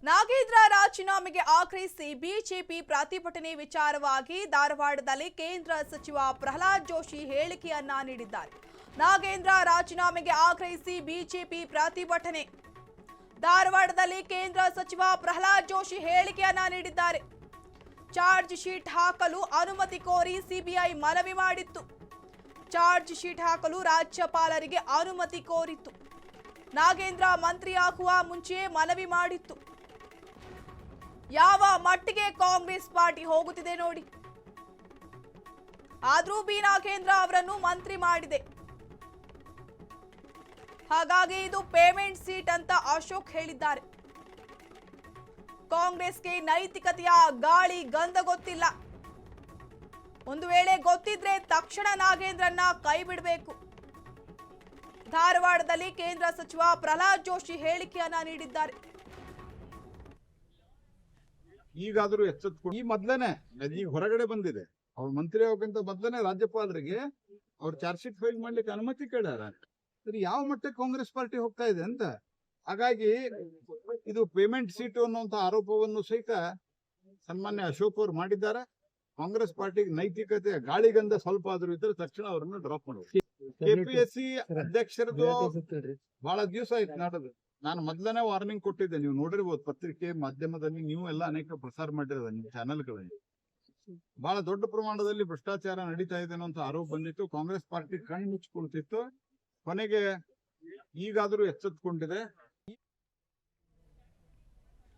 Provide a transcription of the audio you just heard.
ನಾಗೇಂದ್ರ ರಾಜೀನಾಮೆಗೆ ಆಗ್ರಹಿಸಿ ಬಿಜೆಪಿ ಪ್ರತಿಭಟನೆ ವಿಚಾರವಾಗಿ ಧಾರವಾಡದಲ್ಲಿ ಕೇಂದ್ರ ಸಚಿವ ಪ್ರಹ್ಲಾದ್ ಜೋಶಿ ಹೇಳಿಕೆಯನ್ನ ನೀಡಿದ್ದಾರೆ. ನಾಗೇಂದ್ರ ರಾಜೀನಾಮೆಗೆ ಆಗ್ರಹಿಸಿ ಬಿಜೆಪಿ ಪ್ರತಿಭಟನೆ. ಧಾರವಾಡದಲ್ಲಿ ಕೇಂದ್ರ ಸಚಿವ ಪ್ರಹ್ಲಾದ್ ಜೋಶಿ ಹೇಳಿಕೆಯನ್ನ ನೀಡಿದ್ದಾರೆ. ಚಾರ್ಜ್ ಶೀಟ್ ಹಾಕಲು ಅನುಮತಿ ಕೋರಿ ಸಿಬಿಐ ಮನವಿ ಮಾಡಿತ್ತು. ಚಾರ್ಜ್ ಶೀಟ್ ಹಾಕಲು ರಾಜ್ಯಪಾಲರಿಗೆ ಅನುಮತಿ ಕೋರಿತ್ತು. ನಾಗೇಂದ್ರ ಮಂತ್ರಿಯಾಗುವ ಮುಂಚೆ ಮನವಿ ಮಾಡಿತ್ತು. ಯಾವ ಮಟ್ಟಿಗೆ ಕಾಂಗ್ರೆಸ್ ಪಾರ್ಟಿ ಹೋಗುತ್ತಿದೆ ನೋಡಿ. ಆದ್ರೂ ಬಿ ನಾಗೇಂದ್ರ ಅವರನ್ನು ಮಂತ್ರಿ ಮಾಡಿದೆ. ಹಾಗಾಗಿ ಇದು ಪೇಮೆಂಟ್ ಸೀಟ್ ಅಂತ ಅಶೋಕ್ ಹೇಳಿದ್ದಾರೆ. ಕಾಂಗ್ರೆಸ್ಗೆ ನೈತಿಕತೆಯ ಗಾಳಿ ಗಂಧ ಗೊತ್ತಿಲ್ಲ. ಒಂದು ವೇಳೆ ಗೊತ್ತಿದ್ರೆ ತಕ್ಷಣ ನಾಗೇಂದ್ರನ್ನ ಕೈ ಬಿಡಬೇಕು. ಧಾರವಾಡದಲ್ಲಿ ಕೇಂದ್ರ ಸಚಿವ ಪ್ರಹ್ಲಾದ್ ಜೋಶಿ ಹೇಳಿಕೆಯನ್ನ ನೀಡಿದ್ದಾರೆ. ಈಗಾದರೂ ಎಚ್ಚೆತ್ತುಕೊಂಡು ಈ ಮೊದಲೇನೆ ಈಗ ಹೊರಗಡೆ ಬಂದಿದೆ. ಅವ್ರ ಮಂತ್ರಿ ಹೋಗಂತ ಮೊದಲನೇ ರಾಜ್ಯಪಾಲರಿಗೆ ಅವ್ರ ಚಾರ್ಜ್ ಶೀಟ್ ಫೈಲ್ ಮಾಡ್ಲಿಕ್ಕೆ ಅನುಮತಿ ಕೇಳ್ಯಾರ. ಯಾವ ಮಟ್ಟಕ್ಕೆ ಕಾಂಗ್ರೆಸ್ ಪಾರ್ಟಿ ಹೋಗ್ತಾ ಇದೆ ಅಂತ. ಹಾಗಾಗಿ ಇದು ಪೇಮೆಂಟ್ ಸೀಟ್ ಅನ್ನುವಂತ ಆರೋಪವನ್ನು ಸಹಿತ ಸನ್ಮಾನ್ಯ ಅಶೋಕ್ ಅವರು ಮಾಡಿದ್ದಾರೆ. ಕಾಂಗ್ರೆಸ್ ಪಾರ್ಟಿಗೆ ನೈತಿಕತೆ ಗಾಳಿಗಂಧ ಸ್ವಲ್ಪ ಆದ್ರೂ ಇದ್ರೆ ತಕ್ಷಣ ಅವರನ್ನು ಡ್ರಾಪ್ ಮಾಡಬೇಕು. ಕೆಪಿಎಸ್ಸಿ ಅಧ್ಯಕ್ಷರದು ಬಹಳ ದಿವಸ ಆಯ್ತು ನಾಡೋದು. ನಾನು ಮೊದಲನೇ ವಾರ್ನಿಂಗ್ ಕೊಟ್ಟಿದ್ದೆ, ನೀವು ನೋಡಿರ್ಬೋದು ಪತ್ರಿಕೆ ಮಾಧ್ಯಮದಲ್ಲಿ, ನೀವು ಎಲ್ಲ ಅನೇಕ ಪ್ರಸಾರ ಮಾಡಿರೋದ ನಿಮ್ಮ ಚಾನೆಲ್ಗಳಲ್ಲಿ. ಬಹಳ ದೊಡ್ಡ ಪ್ರಮಾಣದಲ್ಲಿ ಭ್ರಷ್ಟಾಚಾರ ನಡೀತಾ ಇದೆ ಅನ್ನೋ ಆರೋಪ ಬಂದಿತ್ತು. ಕಾಂಗ್ರೆಸ್ ಪಾರ್ಟಿ ಕಣ್ಣು ಮುಚ್ಚಿಕೊಳ್ತಿತ್ತು. ಕೊನೆಗೆ ಈಗಾದರೂ ಎಚ್ಚೆತ್ತುಕೊಂಡಿದೆ.